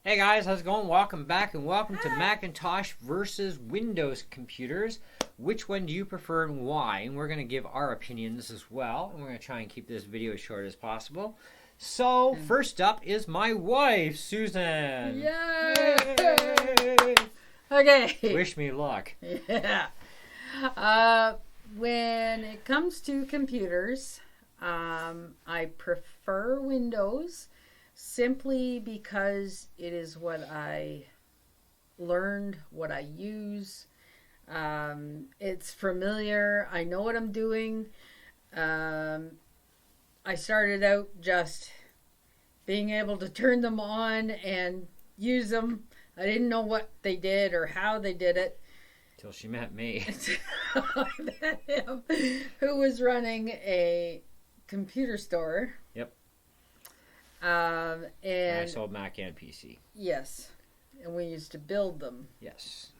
Hey guys, how's it going? Welcome back and welcome to Macintosh versus Windows computers. Which one do you prefer and why? And we're going to give our opinions as well. And we're going to try and keep this video as short as possible. So, first up is my wife, Susan. Yay! Okay. Wish me luck. Yeah. When it comes to computers, I prefer Windows. Simply because it is what I learned, what I use. It's familiar. I know what I'm doing. I started out just being able to turn them on and use them. I didn't know what they did or how they did it. Till she met me. I met him, who was running a computer store. Yep. And I sold Mac and PC. Yes, and we used to build them. Yes.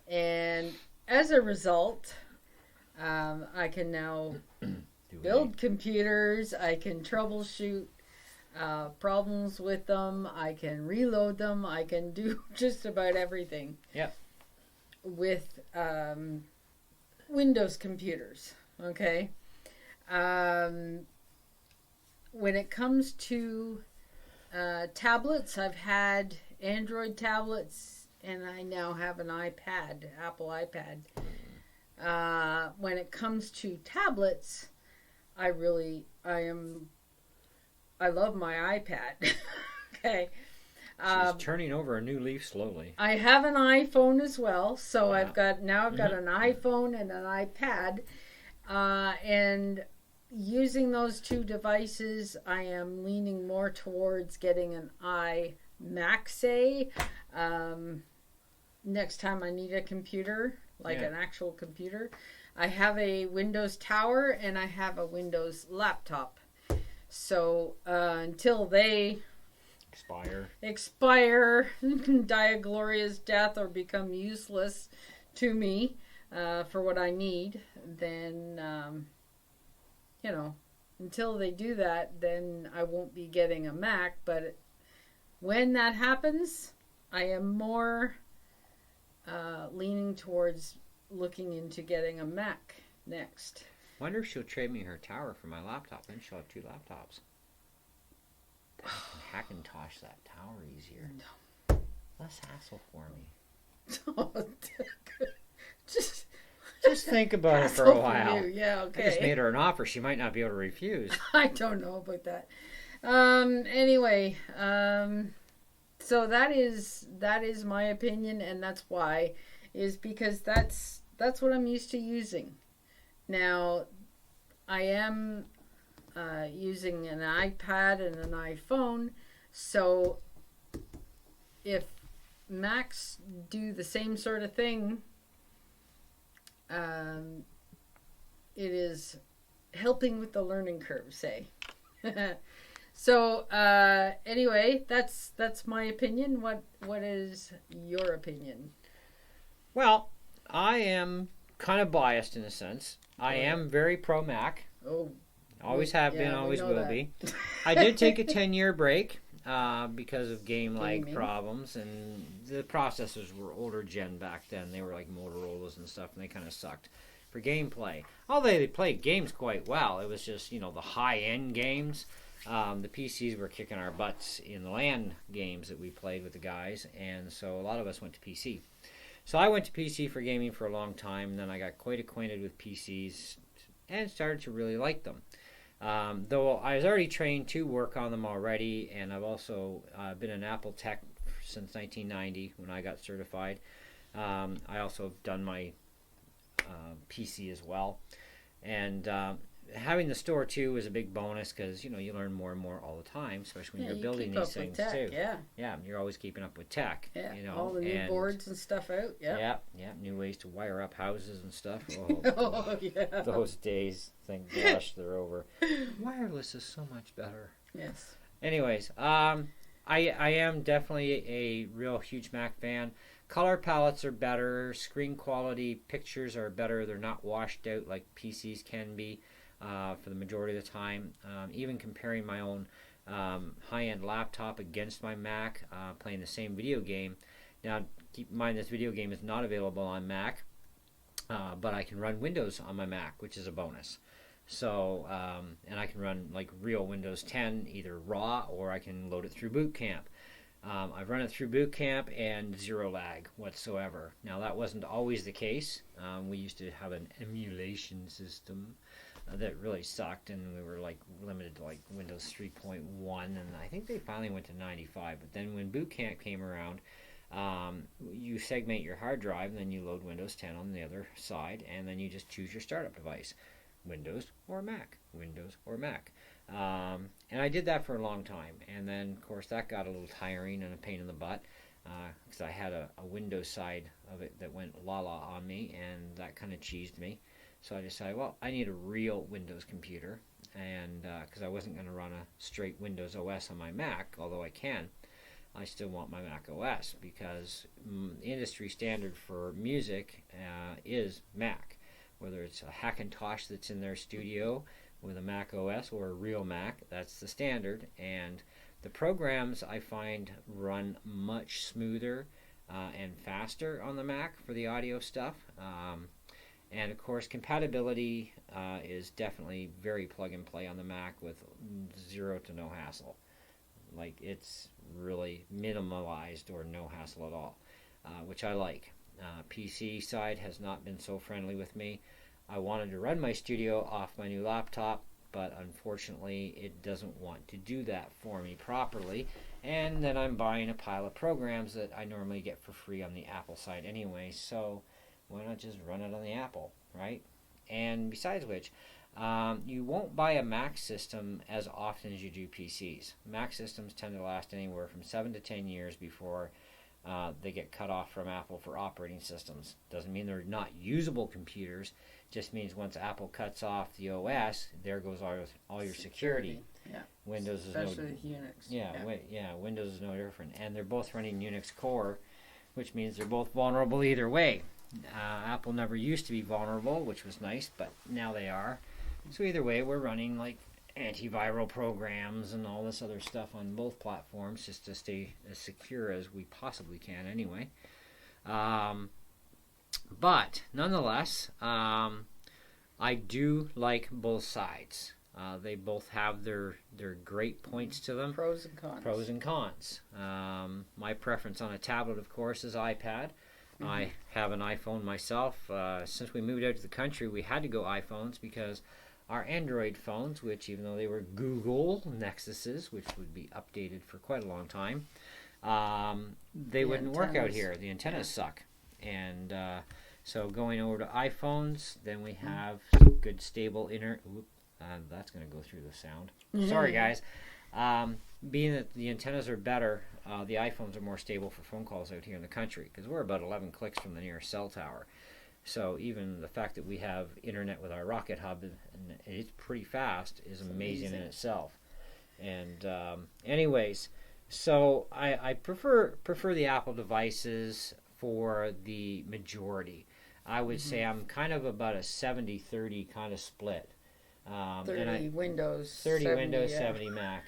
And as a result, I can now build computers. I can troubleshoot problems with them. I can reload them. I can do just about everything. Yep. With Windows computers. Okay. When it comes to tablets, I've had Android tablets, and I now have an iPad, Apple iPad. When it comes to tablets, I love my iPad. Okay. She's turning over a new leaf slowly. I have an iPhone as well, so Wow. I've got an iPhone and an iPad, and using those two devices, I am leaning more towards getting an iMac, say, next time I need a computer, like an actual computer. I have a Windows Tower and I have a Windows laptop. So until they expire, die a glorious death, or become useless to me for what I need, then until they do that, then I won't be getting a Mac. But when that happens, I am more leaning towards looking into getting a Mac next. Wonder if she'll trade me her tower for my laptop. Then she'll have two laptops. I can Hackintosh that tower easier. No. Less hassle for me. Just think about it for a while. Yeah, okay. I just made her an offer she might not be able to refuse. I don't know about that. Anyway, so that is my opinion, and that's why, is because that's what I'm used to using. Now, I am using an iPad and an iPhone, so if Macs do the same sort of thing, it is helping with the learning curve, say. So anyway, that's my opinion. What is your opinion? Well, I am kind of biased in a sense. I am very pro Mac. Oh, always have been, always will be. I did take a 10-year break because of game lag problems, and the processors were older gen back then. They were like Motorola's and stuff, and they kind of sucked for gameplay. Although they played games quite well, it was just, the high-end games. The PCs were kicking our butts in the LAN games that we played with the guys, and so a lot of us went to PC. So I went to PC for gaming for a long time, and then I got quite acquainted with PCs and started to really like them. Though I was already trained to work on them already, and I've also been an Apple tech since 1990 when I got certified. I also have done my PC as well. And having the store too is a big bonus because you learn more and more all the time, especially when you're building these things too. Yeah, you're always keeping up with tech. Yeah, all the new boards and stuff out. Yeah, new ways to wire up houses and stuff. Oh yeah, those days, thank gosh, they're over. Wireless is so much better. Yes. Anyways, I am definitely a real huge Mac fan. Color palettes are better. Screen quality pictures are better. They're not washed out like PCs can be for the majority of the time. Even comparing my own high-end laptop against my Mac, playing the same video game. Now, keep in mind this video game is not available on Mac, but I can run Windows on my Mac, which is a bonus. So, and I can run like real Windows 10, either raw or I can load it through Boot Camp. I've run it through Boot Camp and zero lag whatsoever. Now, that wasn't always the case. We used to have an emulation system that really sucked, and we were like limited to like Windows 3.1, and I think they finally went to 95. But then when Boot Camp came around, you segment your hard drive, and then you load Windows 10 on the other side, and then you just choose your startup device, Windows or Mac, Windows or Mac. And I did that for a long time, and then of course that got a little tiring and a pain in the butt, because I had a Windows side of it that went la-la on me, and that kind of cheesed me. So I decided, well, I need a real Windows computer, and because I wasn't going to run a straight Windows OS on my Mac, although I can, I still want my Mac OS, because industry standard for music is Mac. Whether it's a Macintosh that's in their studio with a Mac OS or a real Mac, that's the standard. And the programs I find run much smoother and faster on the Mac for the audio stuff. And of course, compatibility is definitely very plug and play on the Mac with zero to no hassle. Like, it's really minimalized or no hassle at all, which I like. PC side has not been so friendly with me. I wanted to run my studio off my new laptop, but unfortunately it doesn't want to do that for me properly. And then I'm buying a pile of programs that I normally get for free on the Apple side anyway, so why not just run it on the Apple, right? And besides which, you won't buy a Mac system as often as you do PCs. Mac systems tend to last anywhere from 7 to 10 years before they get cut off from Apple for operating systems. Doesn't mean they're not usable computers. Just means once Apple cuts off the OS, there goes all your security. Yeah. Windows especially is no Unix. Windows is no different, and they're both running Unix Core, which means they're both vulnerable either way. Apple never used to be vulnerable, which was nice, but now they are. So either way, we're running like antiviral programs and all this other stuff on both platforms just to stay as secure as we possibly can anyway. But nonetheless, I do like both sides. They both have their great points to them. Pros and cons. Pros and cons. My preference on a tablet, of course, is iPad. Mm-hmm. I have an iPhone myself. Since we moved out to the country, we had to go iPhones because our Android phones, which even though they were Google Nexuses, which would be updated for quite a long time, they wouldn't work out here. The antennas suck. And so going over to iPhones, then we have good stable that's going to go through the sound. Sorry, guys. Being that the antennas are better, the iPhones are more stable for phone calls out here in the country because we're about 11 clicks from the nearest cell tower. So even the fact that we have internet with our Rocket Hub, and it's pretty fast, is amazing in itself. And anyways, so I prefer the Apple devices for the majority. I would say I'm kind of about a 70-30 kind of split. 30 Windows, 30 70, Windows, 70 Mac.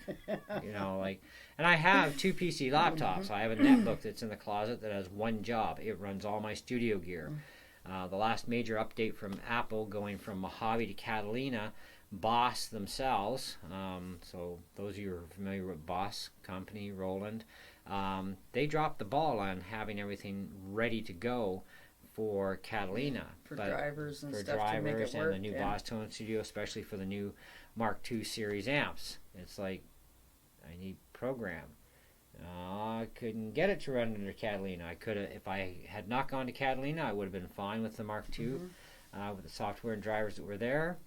And I have two PC laptops. I have a netbook that's in the closet that has one job. It runs all my studio gear. The last major update from Apple, going from Mojave to Catalina, Boss themselves, so those of you who are familiar with Boss company, Roland, they dropped the ball on having everything ready to go for Catalina. For drivers and stuff drivers to make it work. And the new Boss Tone Studio, especially for the new Mark II series amps. It's like, I need program. I couldn't get it to run under Catalina. I could have, if I had not gone to Catalina, I would have been fine with the Mark II, with the software and drivers that were there.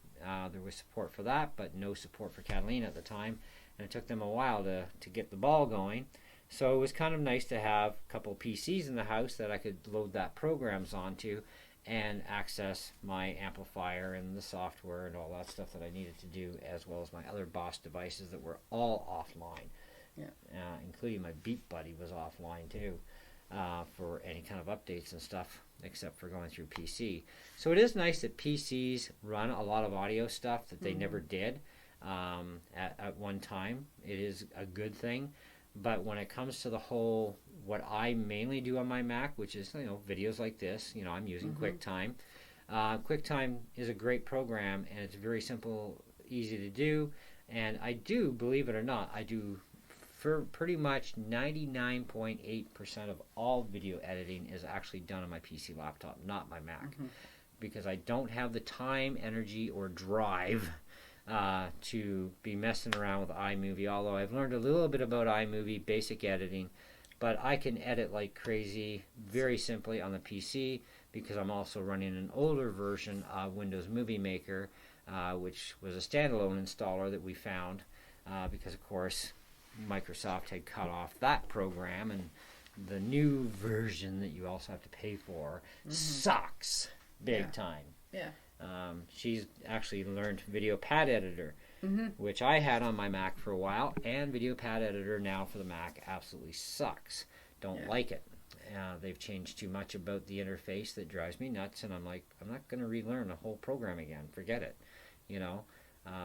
There was support for that, but no support for Catalina at the time, and it took them a while to get the ball going. So it was kind of nice to have a couple of PCs in the house that I could load that programs onto and access my amplifier and the software and all that stuff that I needed to do, as well as my other Boss devices that were all offline. Including my Beat Buddy was offline too, for any kind of updates and stuff, except for going through PC. So it is nice that PCs run a lot of audio stuff that they never did. at one time. It is a good thing. But when it comes to the whole, what I mainly do on my Mac, which is, videos like this, I'm using QuickTime. QuickTime is a great program, and it's very simple, easy to do. And I do, believe it or not, I do for pretty much 99.8% of all video editing is actually done on my PC laptop, not my Mac. Because I don't have the time, energy, or drive to be messing around with iMovie, although I've learned a little bit about iMovie, basic editing, but I can edit like crazy very simply on the PC because I'm also running an older version of Windows Movie Maker, which was a standalone installer that we found because, of course, Microsoft had cut off that program, and the new version that you also have to pay for sucks big time. Yeah. She's actually learned Video Pad Editor, which I had on my Mac for a while, and Video Pad Editor now for the Mac absolutely sucks. Don't like it. They've changed too much about the interface that drives me nuts, and I'm like, I'm not going to relearn the whole program again. Forget it,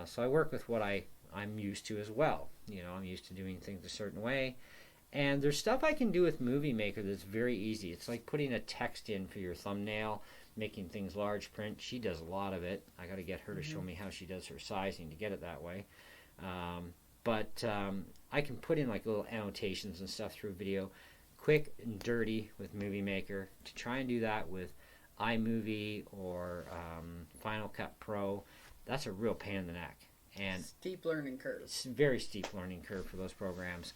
So I work with what I'm used to as well. I'm used to doing things a certain way. And there's stuff I can do with Movie Maker that's very easy. It's like putting a text in for your thumbnail, making things large print. She does a lot of it. I got to get her to show me how she does her sizing to get it that way. But I can put in like little annotations and stuff through video, quick and dirty with Movie Maker. To try and do that with iMovie or Final Cut Pro, that's a real pain in the neck. And steep learning curve. It's a very steep learning curve for those programs.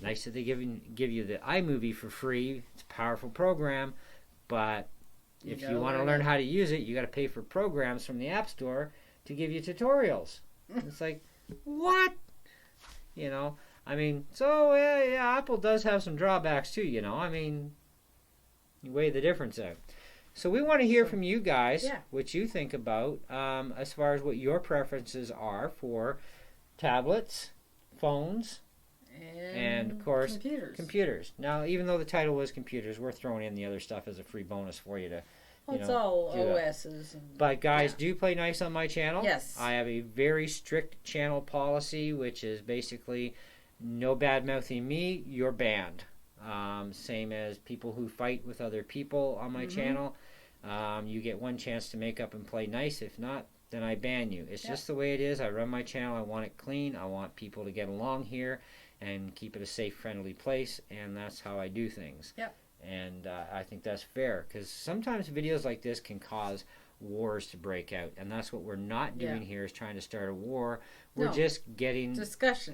Nice that they give you the iMovie for free. It's a powerful program, but if you want to learn how to use it, you got to pay for programs from the App Store to give you tutorials. It's like, what? So Apple does have some drawbacks too, you weigh the difference out. So we want to hear from you guys what you think about as far as what your preferences are for tablets, phones, and of course computers. Now, even though the title was computers, we're throwing in the other stuff as a free bonus for you to it's all OSs. But guys, do play nice on my channel. Yes. I have a very strict channel policy, which is basically no bad mouthing me, you're banned. Same as people who fight with other people on my channel. You get one chance to make up and play nice. If not, then I ban you. It's just the way it is. I run my channel. I want it clean. I want people to get along here and keep it a safe, friendly place, and that's how I do things. And I think that's fair, because sometimes videos like this can cause wars to break out, and that's what we're not doing here, is trying to start a war. We're just getting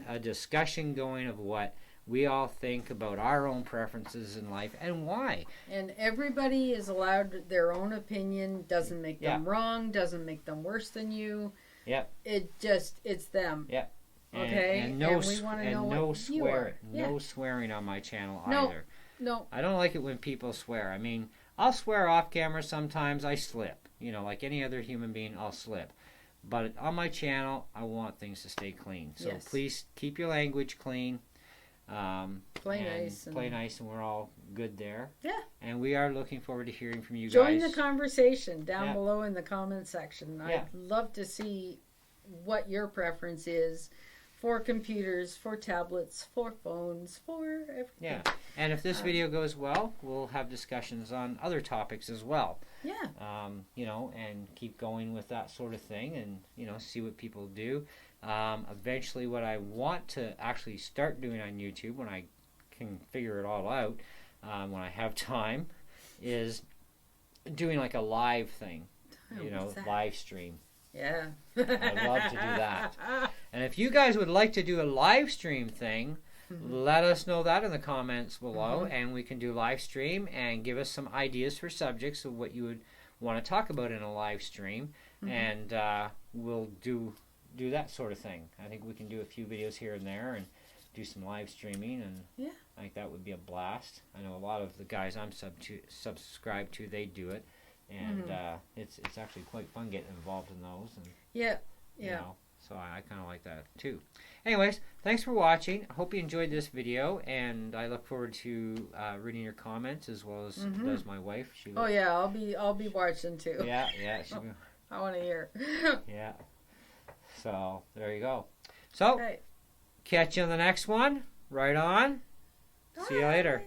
a discussion going of what we all think about our own preferences in life and why. And everybody is allowed their own opinion. Doesn't make them wrong, doesn't make them worse than you. It's them. Okay, and we want to know what swearing. No swearing on my channel either. No. I don't like it when people swear. I'll swear off camera sometimes. I slip. Like any other human being, I'll slip. But on my channel, I want things to stay clean. So please keep your language clean. Play nice, and we're all good there. And we are looking forward to hearing from you guys. Join the conversation down below in the comment section. I'd love to see what your preference is for computers, for tablets, for phones, for everything. And if this video goes well, we'll have discussions on other topics as well. And keep going with that sort of thing, and see what people do. Eventually, what I want to actually start doing on YouTube, when I can figure it all out, when I have time, is doing like a live thing, live stream. I'd love to do that. And if you guys would like to do a live stream thing, let us know that in the comments below, and we can do live stream and give us some ideas for subjects of what you would want to talk about in a live stream, and we'll do that sort of thing. I think we can do a few videos here and there and do some live streaming, and I think that would be a blast. I know a lot of the guys I'm subscribed to, they do it. And it's actually quite fun getting involved in those. And, so I kind of like that too. Anyways, thanks for watching. I hope you enjoyed this video, and I look forward to reading your comments, as well as does my wife. I'll be watching too. I want to hear. So there you go. So Okay. catch you on the next one. Right on. See you later.